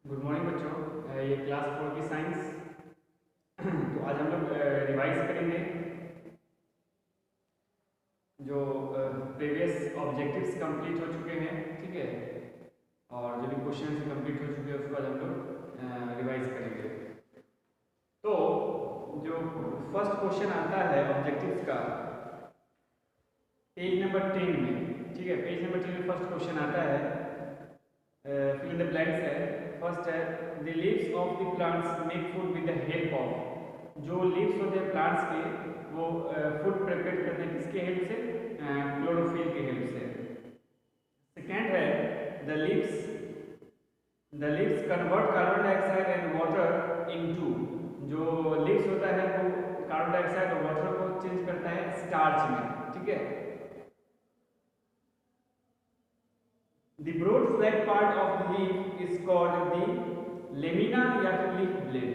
Good morning बच्चों। ये class 4 की साइंस। तो आज हम लोग रिवाइज करेंगे जो प्रीवियस ऑब्जेक्टिव्स कंप्लीट हो चुके हैं, ठीक है, और जो भी क्वेश्चन कंप्लीट हो चुके हैं उसको आज हम लोग रिवाइज करेंगे। तो जो फर्स्ट क्वेश्चन आता है ऑब्जेक्टिव्स का पेज नंबर 10 में, ठीक है, पेज नंबर 10 में फर्स्ट क्वेश्चन आता है, फिल इन द ब्लैंक्स है। फर्स्ट है the leaves of the plants make food with the help of. जो लीव्स होते हैं प्लांट्स के वो फूड प्रिपेयर करते हैं किसके हेल्प से? क्लोरोफिल के हेल्प से। सेकेंड है the leaves convert carbon dioxide and water into. जो लीव्स होता है वो कार्बन डाइऑक्साइड और वाटर को चेंज करता है स्टार्च में, ठीक है। The broad flat part of the leaf is called the lamina या फिर लीफ ब्लेड।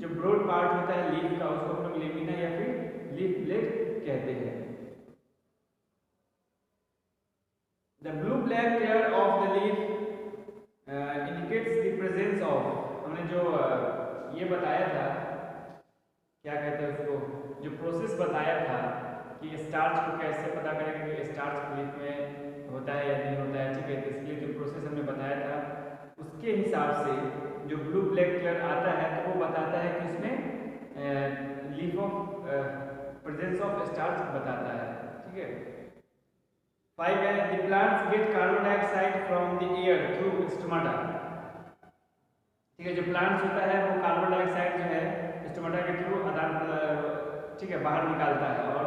जो ब्रॉड पार्ट होता है लीफ का उसको हम लोग लेमिना या फिर लीफ ब्लेड कहते हैं। The blue black color of the leaf indicates the presence of। हमने जो ये बताया था, क्या कहते हैं उसको, जो प्रोसेस बताया था कि स्टार्च को कैसे पता करेंगे कि स्टार्च लीफ में होता है या नहीं होता है, ठीक है। तो इसलिए जो प्रोसेस हमने बताया था उसके हिसाब से जो ब्लू ब्लैक कलर आता है तो वो बताता है कि इसमें leaf of presence of starch बताता है, ठीक है। 5 है the plants get carbon dioxide from the air through stomata. ठीक है, जो प्लांट्स होता है वो कार्बन डाइऑक्साइड जो है स्टोमाटा के थ्रू ठीक है बाहर निकालता है, और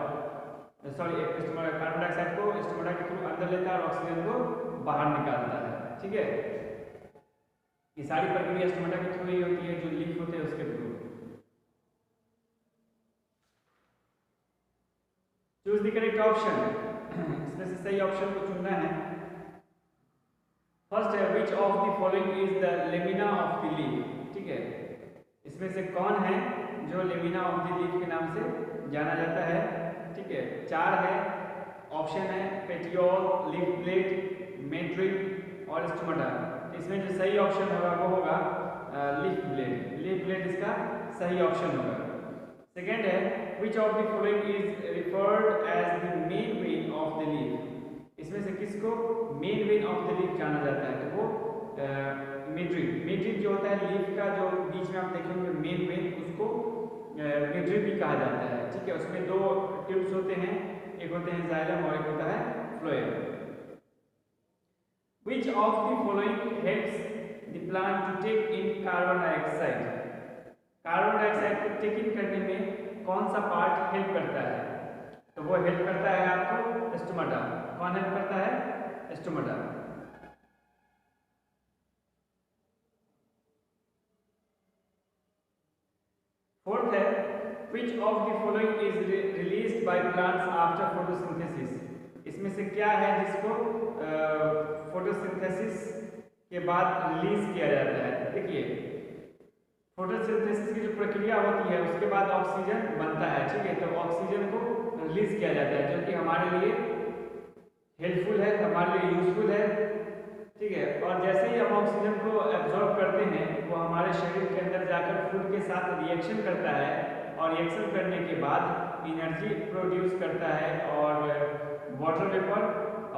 सॉरी कार्बन डाइऑक्साइड को स्टोमाटा के थ्रू अंदर लेता है और ऑक्सीजन को बाहर निकालता है, ठीक है। ये सारी प्रक्रिया स्टोमाटा के थ्रू ही होती है, जो लीफ होते हैं उसके through. Choose the correct option. इसमें से सही ऑप्शन को चुनना है। फर्स्ट है which of the following is the lamina of the leaf. ठीक है, इसमें से कौन है जो लेमिना ऑफ द लीफ के नाम से जाना जाता है, ठीक है। 4 है ऑप्शन है पेटियोल, लीफ ब्लेड, मेट्रिक और स्टोमाटा। इसमें जो सही ऑप्शन होगा वो होगा लीफ ब्लेड। लीफ ब्लेड इसका सही ऑप्शन होगा। सेकेंड है which of the following is referred as the main vein of the leaf. इसमें से किसको main vein of the leaf जाना जाता है? तो वो मेट्रिक जो होता है लीफ का, जो बीच में आप देखेंगे मेन वेन, उसको मेट्रिक भी कहा जाता है, ठीक है। उसमें 2 ट्यूब्स होते हैं, एक होते हैं जाइलम और एक होता है phloem. Which of the following helps the plant to take in carbon dioxide? Carbon dioxide को टेक इन करने में कौन सा पार्ट हेल्प करता है? तो वो हेल्प करता है आपको स्टोमाटा। कौन हेल्प करता है? स्टोमाटा। फोर्थ है which of the following is released by plants after photosynthesis। इसमें से क्या है जिसको फोटोसिंथेसिस के बाद रिलीज किया जाता है? देखिए, फोटोसिंथेसिस की जो प्रक्रिया होती है उसके बाद ऑक्सीजन बनता है, ठीक है। तो ऑक्सीजन को रिलीज किया जाता है जो कि हमारे लिए हेल्पफुल है, हमारे लिए यूजफुल है, ठीक है। और जैसे ही हम ऑक्सीजन को एब्जॉर्ब करते हैं वो हमारे शरीर के अंदर जाकर फूड के साथ रिएक्शन करता है, और रिएक्शन करने के बाद एनर्जी प्रोड्यूस करता है और वाटर वेपर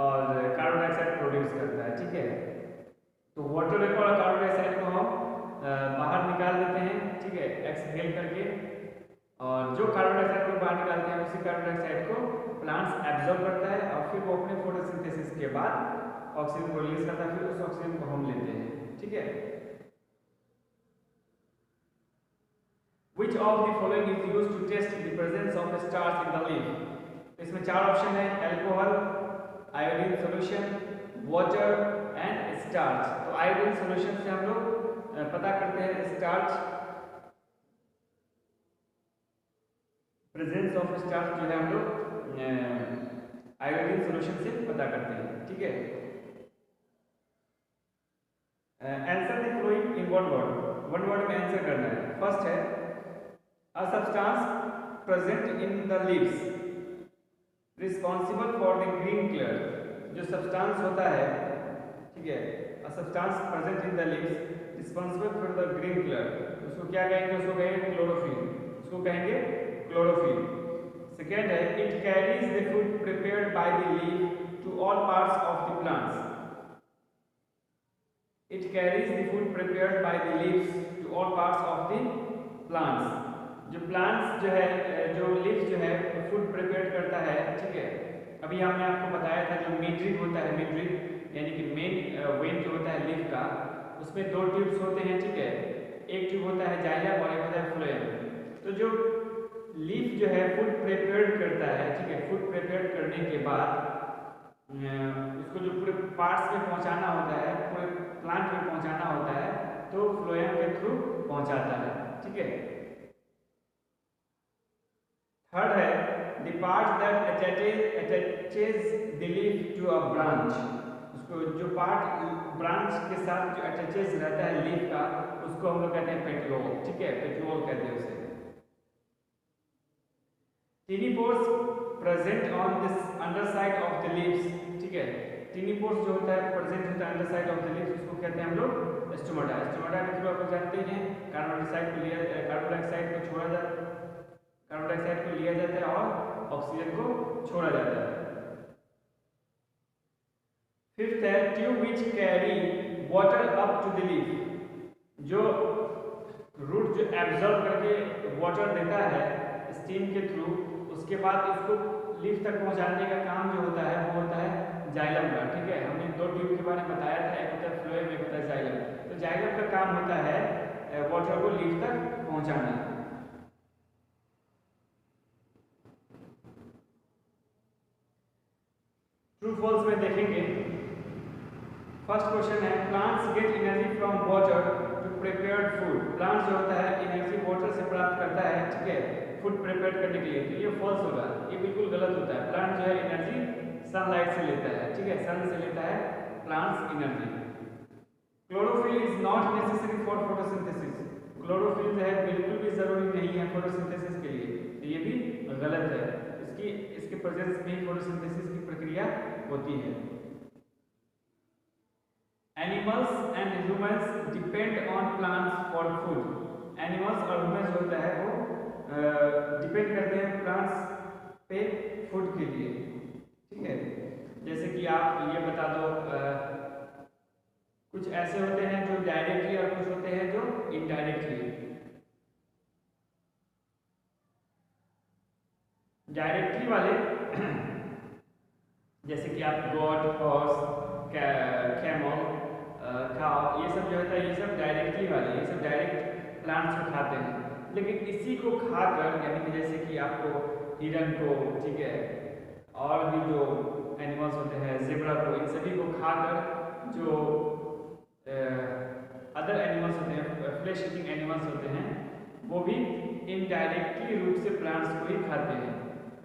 और कार्बन डाइऑक्साइड प्रोड्यूस करता है, ठीक है। तो वाटर वेपर और कार्बन डाइऑक्साइड को हम बाहर निकाल देते हैं, ठीक है, एक्सहेल करके। और जो कार्बन डाइऑक्साइड को बाहर निकालते हैं उसी कार्बन डाइऑक्साइड को प्लांट्स एब्जॉर्ब करता है और फिर वो अपने फोटोसिंथेसिस के बाद ऑक्सीजन को रिलीज करता है, फिर उस ऑक्सीजन को हम लेते हैं, ठीक है। Which of the following is used to test the presence of starch in the leaf? इसमें 4 ऑप्शन है alcohol, iodine solution, water and starch. तो आयोडीन सॉल्यूशन से हम लोग पता करते हैं स्टार्च, प्रेजेंस ऑफ स्टार्च जो है हम लोग आयोडीन सॉल्यूशन से पता करते हैं, ठीक है। Answer the following in one word में आंसर करना है। फर्स्ट है a substance present in the leaves responsible for the green colour. जो सब्सटेंस होता है ठीक है, a substance present in the leaves responsible for the green colour, उसको क्या कहेंगे, उसको कहेंगे क्लोरोफिल, उसको कहेंगे क्लोरोफिल। सेकेंड है it carries the food prepared by the leaf to all parts of the plants, it carries the food prepared by the leaves to all parts of the plants. जो plants जो है, जो leaf जो है food prepare करता है, ठीक है। अभी हमने आपको बताया था जो मिडरिप होता है, मिडरिप यानी कि मेन वेन जो होता है लीफ का, उसमें दो ट्यूब्स होते हैं, ठीक है। एक ट्यूब होता है जाइलम और एक होता है फ्लोएम। तो जो लीफ जो है फूड प्रिपेयर करता है, ठीक है, फूड प्रिपेयर करने के बाद उसको जो पूरे पार्ट्स में पहुंचाना होता है, पूरे प्लांट में पहुंचाना होता है, तो फ्लोएम के थ्रू पहुंचाता है, ठीक है। थर्ड है the part that attaches the leaf to a branch, उसको जो पार्ट ब्रांच के साथ जो अटैचेज रहता है लीफ का, उसको हम लोग कहते हैं पेटियोल, ठीक है, पेटियोल कहते हैं उसे। Tiny pores present on this underside of the leaves, ठीक है, टीनी पोर्स जो होता है प्रेजेंट होता है अंडरसाइड ऑफ द लीव्स, उसको कहते हैं हम लोग स्टोमाटा। स्टोमाटा के थ्रू आप जानते हैं कार्बन डाइऑक्साइड को लिया, कार्बन डाइऑक्साइड को छोड़ा जाता है, कार्बन डाइऑक्साइड को लिया जाता है और ऑक्सीजन को छोड़ा जाता है। फिफ्थ है tube which carry water up to the leaf, जो रूट जो एब्जॉर्ब करके वाटर देता है स्टीम के थ्रू, उसके बाद उसको लीफ तक पहुंचाने का काम जो होता है वो होता है जाइलम का, ठीक है। हमने दो ट्यूब के बारे में बताया था, एक होता है फ्लोएम, एक होता है जाइलम। तो जाइलम का काम होता है वाटर को लीफ तक पहुंचाना। ट्रू फॉल्स में देखेंगे। फर्स्ट क्वेश्चन है plants get energy from water to prepared food, plants जो होता है एनर्जी वाटर से प्राप्त करता है, ठीक है, फूड प्रिपेयर करने के लिए। तो ये फॉल्स होगा, ये बिल्कुल गलत होता है। प्लांट जो है एनर्जी सनलाइट से लेता है, ठीक है, सन से लेता है plants energy. Chlorophyll is not necessary for photosynthesis, chlorophyll जो है बिल्कुल भी जरूरी नहीं है फोटोसिंथेसिस के लिए, तो ये भी गलत है। इसके प्रेजेंस में ही फोटोसिंथेसिस की प्रक्रिया होती है। Animals and humans depend on plants for food, animals और ह्यूमंस जो होता है वो डिपेंड करते हैं प्लांट्स पे फूड के लिए, ठीक है। जैसे कि आप ये बता दो, कुछ ऐसे होते हैं जो डायरेक्टली और कुछ होते हैं जो इनडायरेक्टली। डायरेक्टली वाले जैसे कि आप गॉड, हॉर्स, कैमल, काउ, ये सब जो होता है ये सब डायरेक्टली वाले, ये सब डायरेक्ट प्लांट्स को खाते हैं। लेकिन इसी को खाकर, यानी कि जैसे कि आपको हिरन को, ठीक है, और भी जो एनिमल्स होते हैं ज़ेब्रा को, इन सभी को खाकर जो अदर एनिमल्स होते हैं, फ्लैश ईटिंग एनिमल्स होते हैं, वो भी इनडायरेक्टली रूप से प्लांट्स को ही खाते हैं,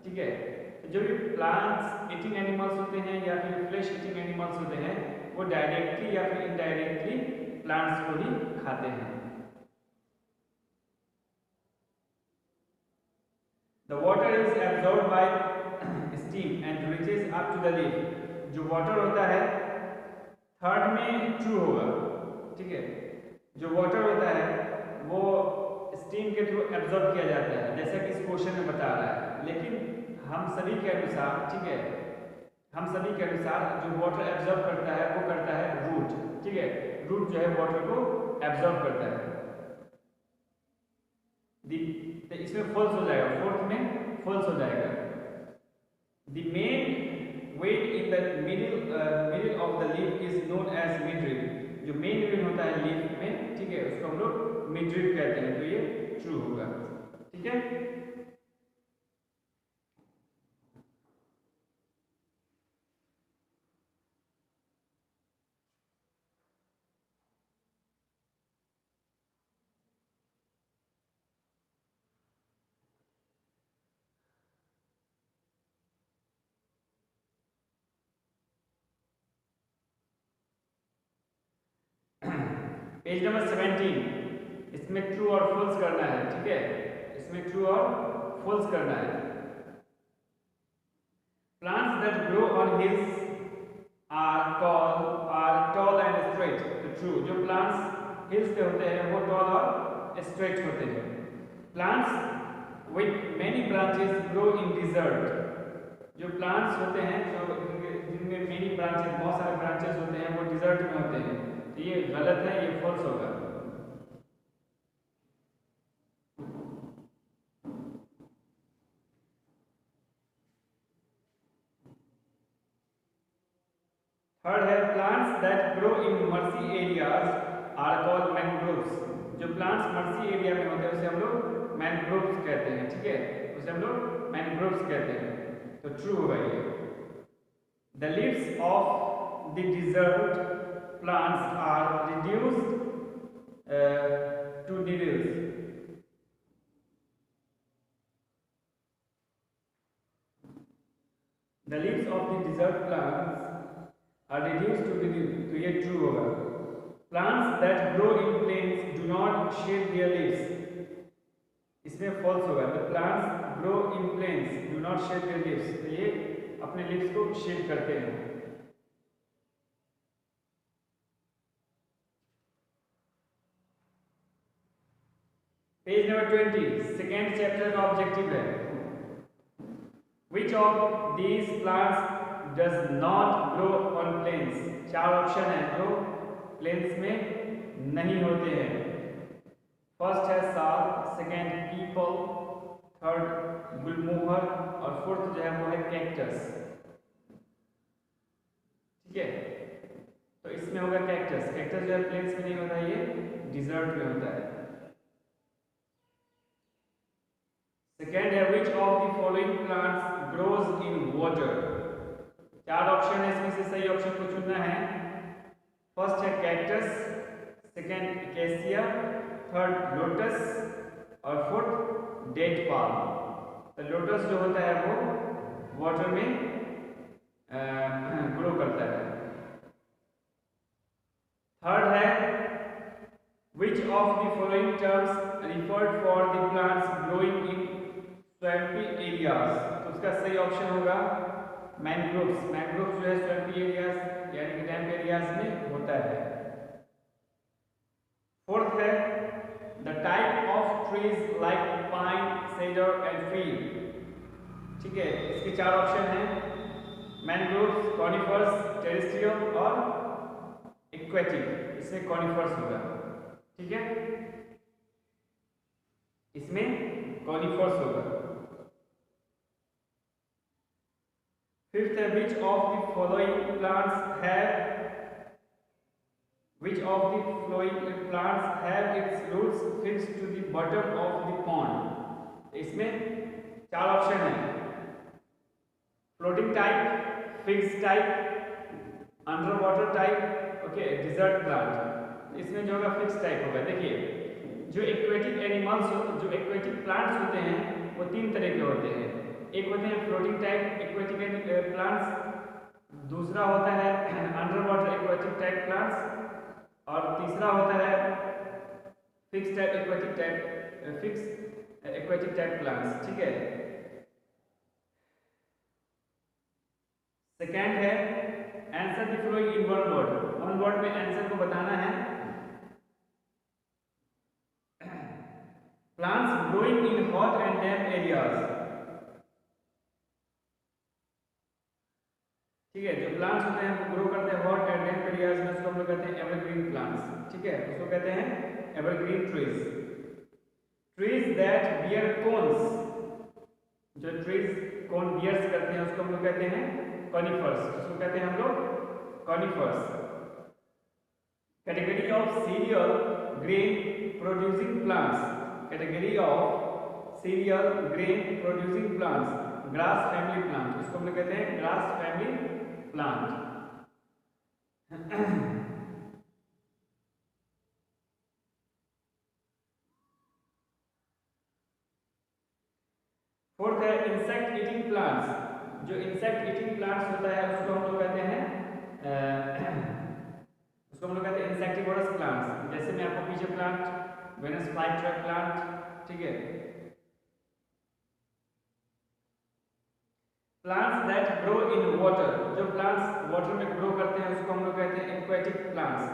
ठीक है। जो भी प्लांट्स ईटिंग एनिमल्स होते हैं या फिर फ्लैश ईटिंग एनिमल्स होते हैं, वो डायरेक्टली या फिर इनडायरेक्टली प्लांट्स को ही खाते हैं। The water is absorbed by steam and reaches up to the leaf, जो वाटर होता है थर्ड में ट्रू होगा, ठीक है। जो वाटर होता है वो स्टीम के थ्रू एब्जॉर्ब किया जाता है, जैसा कि इस क्वेश्चन में बता रहा है। लेकिन हम सभी के अनुसार, ठीक है, हम सभी के अनुसार जो वाटर एब्जॉर्ब करता है वो करता है रूट, ठीक है। रूट जो है वाटर को एब्जॉर्ब करता है। तो इसमें फॉल्स हो जाएगा, फोर्थ में फॉल्स हो जाएगा। The main vein in the middle of the leaf is known as midrib, जो मेन वेट होता है लीफ में, ठीक है, उसको हम लोग मिडरिप कहते हैं। तो ये ट्रू होगा, ठीक है। पेज नंबर 17, इसमें ट्रू और फॉल्स करना है, ठीक है, इसमें ट्रू और फॉल्स करना है। Plants that grow on hills are tall true. जो प्लांट्स हिल्स पे होते हैं वो टॉल और स्ट्रेट होते हैं। Plants with many branches grow in desert. जो प्लांट्स होते हैं जो जिनमें मेनी ब्रांचेस, बहुत सारे ब्रांचेस होते हैं, वो डिजर्ट में होते हैं। तो ये गलत है, ये फॉल्स होगा। थर्ड है plants that grow in marshy areas are called mangroves. जो प्लांट्स मर्सी एरिया में होते हैं उसे हम लोग मैंग्रोव्स कहते हैं, ठीक है, उसे हम लोग मैंग्रोव्स कहते हैं। तो ट्रू होगा ये। The leaves of the dessert plants are reduced to needles. The leaves of the desert plants are reduced to needles. तो ये true होगा। Plants that grow in plains do not shed their leaves. इसमें false होगा। The plants grow in plains do not shed their leaves. तो ये अपने leaves को shed करते हैं। पेज नंबर 20, सेकेंड चैप्टर का ऑब्जेक्टिव है which of these plants does not grow on plains. चार ऑप्शन है जो प्लेन्स में नहीं होते हैं। फर्स्ट है साल, सेकेंड पीपल, थर्ड गुलमोहर और फोर्थ जो है वो है कैक्टस। ठीक है, तो इसमें होगा कैक्टस। कैक्टस जो है प्लेन्स में नहीं होता, ये डिजर्ट में होता है। सेकेंड है which of the following plants grows in water. चार ऑप्शन है, इसमें से सही ऑप्शन को चुनना है। फर्स्ट है cactus, second cassia, third lotus और फोर्थ डेट पाल्म। तो लोटस जो होता है वो वाटर में ग्रो करता है। थर्ड है which of the following terms referred for the plants growing in swampy areas। तो उसका सही ऑप्शन होगा मैंग्रोव्स। मैंग्रोव्स जो है स्वैम्पी एरियाज यानी कि डैम्प एरियाज में होता है। फोर्थ है the type of trees like pine, cedar and fir. ठीक है, इसके चार ऑप्शन हैं मैंग्रोव्स, कॉनिफर्स, टेरेस्ट्रियल और एक्वेटिक। इसमें कॉनिफर्स होगा। ठीक है, इसमें कॉनिफर्स होगा। फिफ्थ है which of the following plants have its roots fixed to the bottom of the pond. इसमें चार ऑप्शन है floating type, fixed type, under water type, okay, desert plant. इसमें जो होगा फिक्स टाइप होगा। देखिए जो एक्वेटिक एनिमल्स, जो एक्वेटिक प्लांट्स होते हैं वो तीन तरह के होते हैं। एक होते हैं फ्लोटिंग टाइप एक्वेटिक प्लांट्स, दूसरा होता है under water aquatic type plants और तीसरा होता है फिक्स एक्वेटिक टाइप प्लांट्स। ठीक है, सेकेंड है answer the following in one word. One word में आंसर को बताना है। Plants growing in hot and damp areas. ठीक है, जो प्लांट्स होते हैं वो ग्रो करते हैं हॉट एंड डैम्प एरियाज में, उसको हम लोग कहते हैं एवरग्रीन प्लांट्स। ठीक है, उसको कहते हैं evergreen trees. Trees that bear cones, जो ट्रीज कोन बियर्स करते हैं उसको हम लोग कहते हैं कॉनिफर्स। उसको कहते हैं हम लोग conifers. Category of serial grain producing plants. Category of serial grain producing plants, grass family plant. उसको हम लोग कहते हैं ग्रास फैमिली प्लांट। फोर्थ है इंसेक्ट ईटिंग प्लांट्स। जो इंसेक्ट ईटिंग प्लांट्स होता है उसको हम लोग कहते हैं इंसेक्टिवोरस प्लांट्स। जैसे मैं आपको पीछे प्लांट वेनस फ्लाईट्रैप प्लांट। ठीक है, plants that grow in water. जो प्लांट्स वाटर में ग्रो करते हैं उसको हम लोग कहते हैं एक्वेटिक प्लांट्स।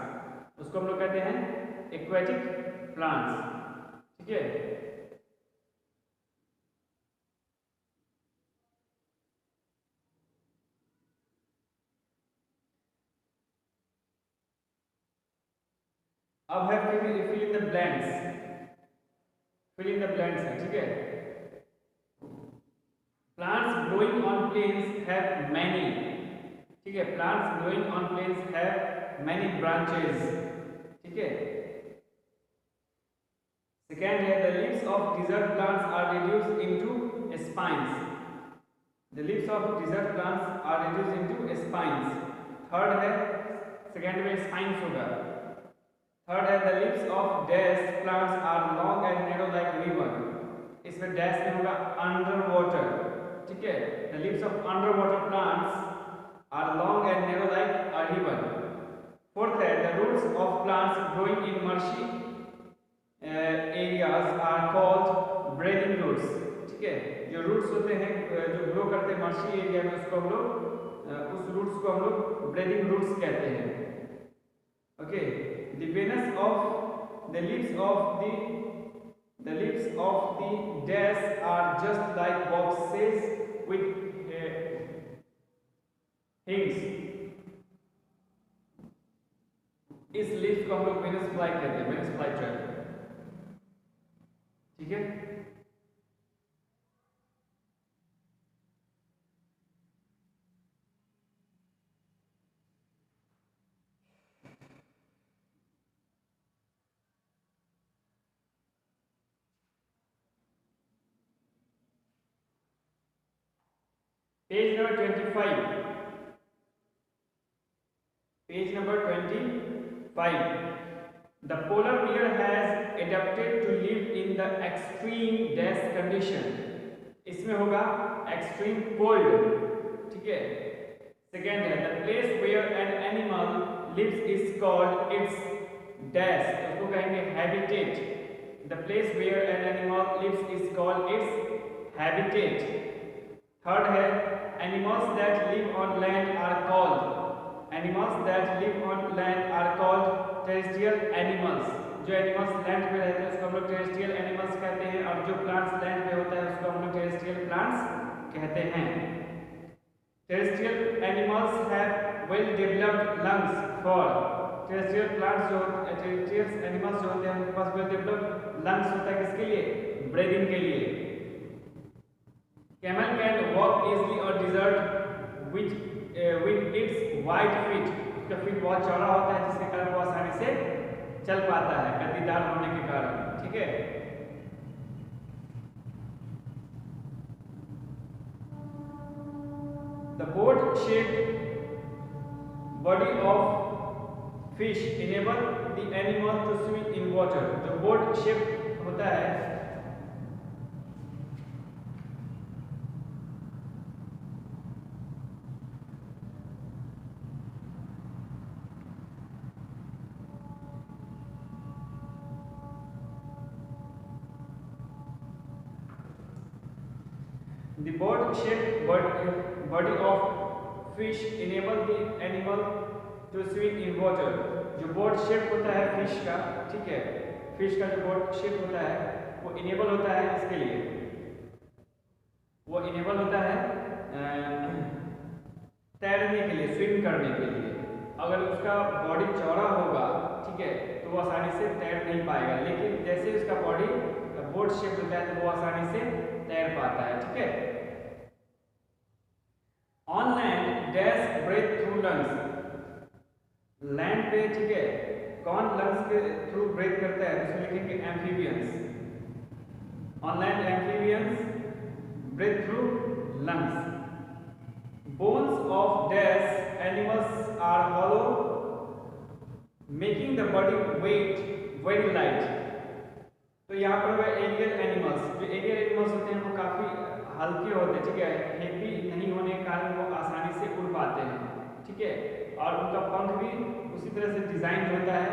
उसको हम लोग कहते हैं एक्वेटिक प्लांट्स, ठीक है। अब है fill in the blanks, fill in the blanks है, ठीक है। Plants growing on plains have many, ठीक है, plants growing on plains have many branches, ठीक है। सेकेंड है the leaves of desert plants are reduced into spines, the leaves of desert plants are reduced into spines. Third है, second में spines होगा। Third है the leaves of dash plants are long and narrow like river, इसमें dash में होगा under water, ठीक है। The leaves of under water plants are long and narrow like a river. Fourth है the roots of plants growing in marshy areas are called breathing roots, ठीक है। जो roots होते हैं जो ग्रो करते हैं मर्शी एरिया में, उसको हम लोग उस रूट्स को हम लोग ब्रेदिंग रूट्स कहते हैं, okay. The veins of the leaves of the dash are just like boxes with hinges. इस लीफ को हम लोग वेनस फ्लाई कहते हैं, वेनस फ्लाई ट्रैप, ठीक है। Page number 25, page number 25। The polar bear has adapted to live in the extreme dash condition, इसमें होगा extreme cold, ठीक है। सेकेंड है the place where an animal lives is called its dash, उसको कहेंगे habitat, the place where an animal lives is called its habitat। Third है animals that live on land are called, animals that live on land are called terrestrial animals, जो animals land पे रहते हैं उसको हम लोग टेरेस्ट्रियल एनिमल्स कहते हैं, और जो प्लांट्स लैंड पे होता है उसको हम लोग टेरेस्ट्रियल प्लांट्स कहते हैं। Terrestrial animals have well developed lungs for, terrestrial plants जो टेरेस्ट्रियल एनिमल्स जो होते हैं उनके पास वेल डेवलप्ड लंग्स होता है, किसके लिए? ब्रीदिंग के लिए। Camel can walk easily on desert with its wide feet, उसका फीट बहुत चौड़ा होता है जिसके कारण वो आसानी से चल पाता है, गद्दीदार होने के कारण, ठीक है। The boat-shaped body of fish enable the animal to swim in water, जो boat shaped होता है, the boat-shaped body of fish enable the animal to swim in water, जो बोट शेप होता है फिश का, ठीक है, फिश का जो बोट शेप होता है वो इनेबल होता है इसके लिए, वो इनेबल होता है तैरने के लिए, स्विम करने के लिए। अगर उसका बॉडी चौड़ा होगा, ठीक है, तो वो आसानी से तैर नहीं पाएगा, लेकिन जैसे उसका बॉडी बोट शेप होता है तो वो आसानी से तैर पाता है, ठीक है। On land dash breathe through lungs, land पे, ठीक है, कौन लंग्स के थ्रू ब्रेथ करता है? उसमें लिखेंगे amphibians, on land amphibians breathe through lungs. Bones of dash animals are hollow making the body weight very light, तो यहाँ पर वह एरियल एनिमल्स, जो एरियल एनिमल्स होते हैं वो काफ़ी हल्के होते हैं, ठीक है, हेवी नहीं होने के कारण वो आसानी से उड़ पाते हैं, ठीक है, और उनका पंख भी उसी तरह से डिज़ाइन होता है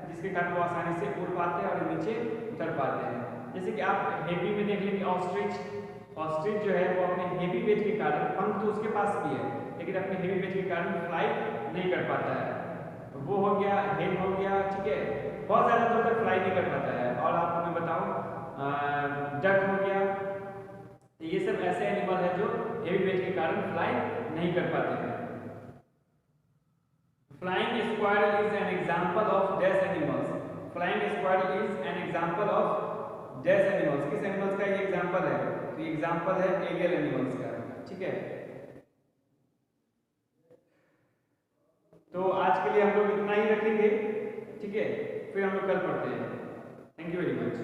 जिसके कारण वो आसानी से उड़ पाते हैं और नीचे उतर पाते हैं। जैसे कि आप हेवी में देख लेंगे ऑस्ट्रिच, ऑस्ट्रिच जो है वो अपने हेवी वेट के कारण, पंख तो उसके पास भी है लेकिन अपने हेवी वेट के कारण फ्लाई नहीं कर पाता है, वो हो गया, हेड हो गया, हेवी वेट के कारण फ्लाई नहीं कर पाते हैं। Flying squirrel is an example of dash animals. Flying squirrel is an example of dash animals. किस एनिमल्स का ये एग्जांपल है? तो ये एग्जांपल है एरियल एनिमल्स का। ठीक है, तो आज के लिए हम लोग इतना ही रखेंगे। ठीक है, फिर हम लोग कल पढ़ते हैं। Thank you very much.